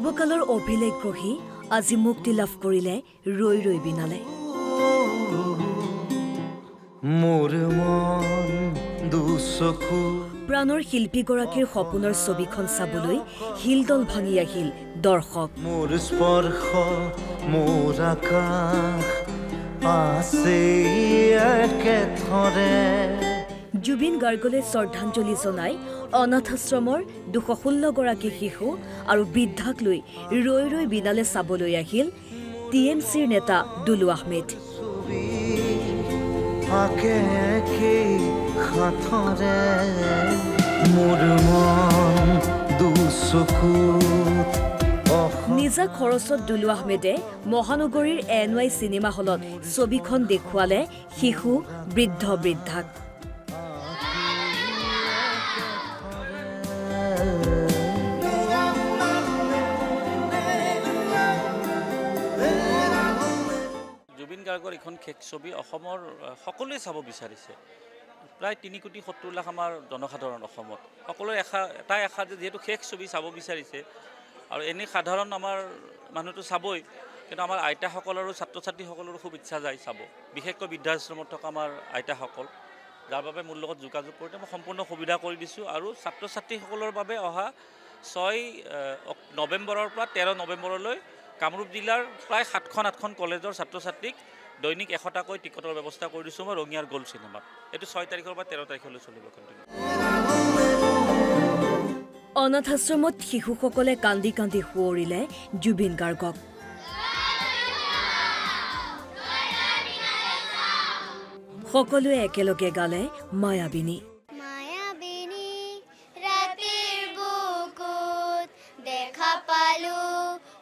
সৰ্বকালৰ অভিলেখ গঢ়ি আজি মুক্তি লাভ কৰিলে ৰৈ ৰৈ বিনালে মোৰ মন দুচকু প্ৰাণৰ শিল্পীগৰাকীৰ সপোনৰ ছবিখন চাবলৈ হিলদল ভাঙি আহিল দৰ্শক মোৰ স্পৰ্শ মোৰ আকাশ আছে একেথৰে জুবিন গাৰ্গলৈ শ্ৰদ্ধাঞ্জলি জনাই অনাথাশ্ৰমৰ ২১৬ গৰাকী শিশু আৰু বৃদ্ধাক লৈ ৰৈ ৰৈ বিনালে চাবলৈ আহিল টিএমচিৰ নেতা দুলু আহমেদ নিজা খৰচত দুলু আহমেদে মহানগৰীৰ NY চিনেমা হলত ছবিখন দেখুৱালে শিশু বৃদ্ধ বৃদ্ধাক জুবিন গাৰ্গৰ এখন খেক ছবি অসমৰ সকলোৱে চাব বিচাৰিছে প্ৰায় ৩,৭০ লাখ আমাৰ জনসাধাৰণ অসমত সকলোৰে এটাই আশা যে যেহেতু খেক ছবি চাব বিচাৰিছে আৰু এনে সাধাৰণ আমাৰ মানুহটো চাবই কিন্তু আমাৰ আইতাসকলৰো ছাত্ৰ ছাত্ৰীসকলৰো খুব ইচ্ছা যায় চাব বিশেষকৈ বৃদ্ধাশ্ৰমত থকা আমাৰ আইতাসকল যাৰ বাবে মোৰ লগত যোগাযোগ কৰোঁতে মই সম্পূৰ্ণ সুবিধা কৰি দিছোঁ আৰু ছাত্ৰ ছাত্ৰীসকলৰ বাবে অহা 6 নৱেম্বৰৰ পৰা 13 নৱেম্বৰলৈ কামৰূপ জিলাৰ প্ৰায় 7খন কলেজৰ ছাত্ৰ ছাত্ৰীক দৈনিক 100টাকৈ টিকটৰ ব্যৱস্থা কৰি দিছোঁ মই ৰঙিয়াৰ গ'ল্ড চিনেমাত এইটো 6 তাৰিখৰ পৰা 13 তাৰিখলৈ চলিব কণ্টিনিউ অনাথাশ্ৰমত শিশুসকলে কান্দি কান্দি সুঁৱৰিলে জুবিন গাৰ্গক সকলোৱে একেলগে গালে মায়াবিনী ৰাতিৰ বুকুত দেখা পালো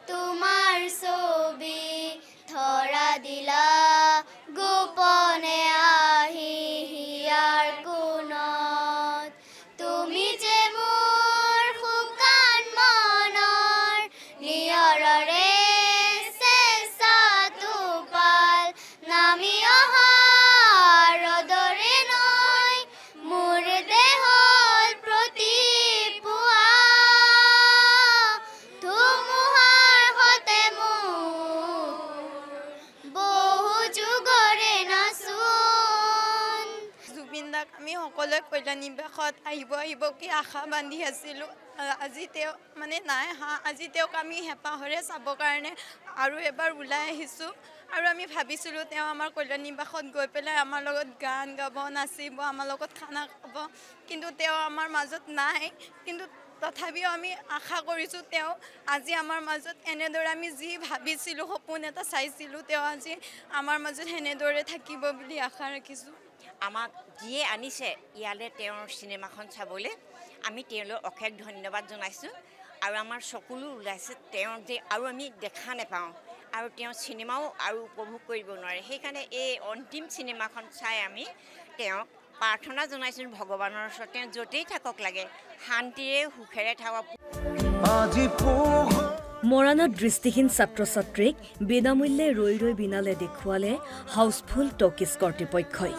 তোমাৰ ছবি ধৰা দিলা গোপনে আহি হিয়াৰ কোণত তুমি যে মোৰ শুকান মনৰ নিয়ৰৰে চেঁচাটো পাল নামি অহা ৰদৰে নৈ মোৰ দেহত প্ৰতি পুৱা ধুমুহাৰ সতে বহু যুগৰে নাচোন জুবিন দাক আমি সকলোৱে কল্যাণী বেশত আহিব কি আশা বান্ধি আছিলোঁ আজি তেওঁ মানে নাই আজি তেওঁক আমি হেঁপাহৰে চাবৰ কাৰণে আৰু এবাৰ ওলাই আহিছোঁ আৰু আমি ভাবিছিলোঁ তেওঁ আমাৰ কল্যাণী বাসত গৈ পেলাই আমাৰ লগত গান গাব নাচিব আমাৰ লগত খানা খাব কিন্তু তেওঁ আমাৰ মাজত নাই কিন্তু তথাপিও আমি আশা কৰিছোঁ তেওঁ আজি আমাৰ মাজত এনেদৰে আমি যি ভাবিছিলোঁ সপোন এটা চাইছিলোঁ তেওঁ আজি আমাৰ মাজত সেনেদৰে থাকিব বুলি আশা ৰাখিছোঁ আমাক যিয়ে আনিছে ইয়ালৈ তেওঁৰ চিনেমাখন চাবলৈ আমি তেওঁলৈ অশেষ ধন্যবাদ জনাইছোঁ আৰু আমাৰ চকুলো ওলাইছে তেওঁ যে আৰু আমি দেখা নাপাওঁ আৰু তেওঁ চিনেমাও আৰু উপভোগ কৰিব নোৱাৰে সেইকাৰণে এই অন্তিম চিনেমাখন চাই আমি তেওঁক প্ৰাৰ্থনা জনাইছোঁ ভগৱানৰ ওচৰত তেওঁ য'তেই থাকক লাগে শান্তিৰে সুখেৰে থাকক মৰাণত দৃষ্টিহীন ছাত্ৰ ছাত্ৰীক বিনামূল্যে ৰৈ ৰৈ বিনালে দেখুৱালে হাউচফুল টকিজ কৰ্তৃপক্ষই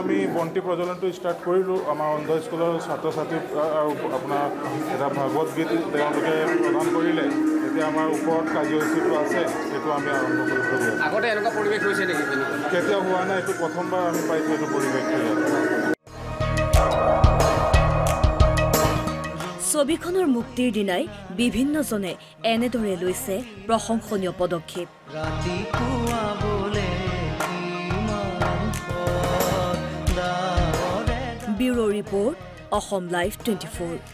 আমি বন্তি প্ৰজ্বলনটো ষ্টাৰ্ট কৰিলোঁ আমাৰ অন্ধ স্কুলৰ ছাত্ৰ ছাত্ৰী আৰু আপোনাৰ এটা ভাগৱত গীত তেওঁলোকে প্ৰদান কৰিলে এতিয়া আমাৰ ওপৰত কাৰ্যসূচীটো আছে সেইটো আমি আৰম্ভ কৰিব আগতে এনেকুৱা পৰিৱেশ হৈছে নেকি কেতিয়াও হোৱা নাই এইটো প্ৰথমবাৰ আমি পাইছোঁ এইটো পৰিৱেশ ছবিখনৰ মুক্তিৰ দিনাই বিভিন্নজনে এনেদৰে লৈছে প্ৰশংসনীয় পদক্ষেপ ব্যুৰো ৰিপৰ্ট অসম লাইভ 24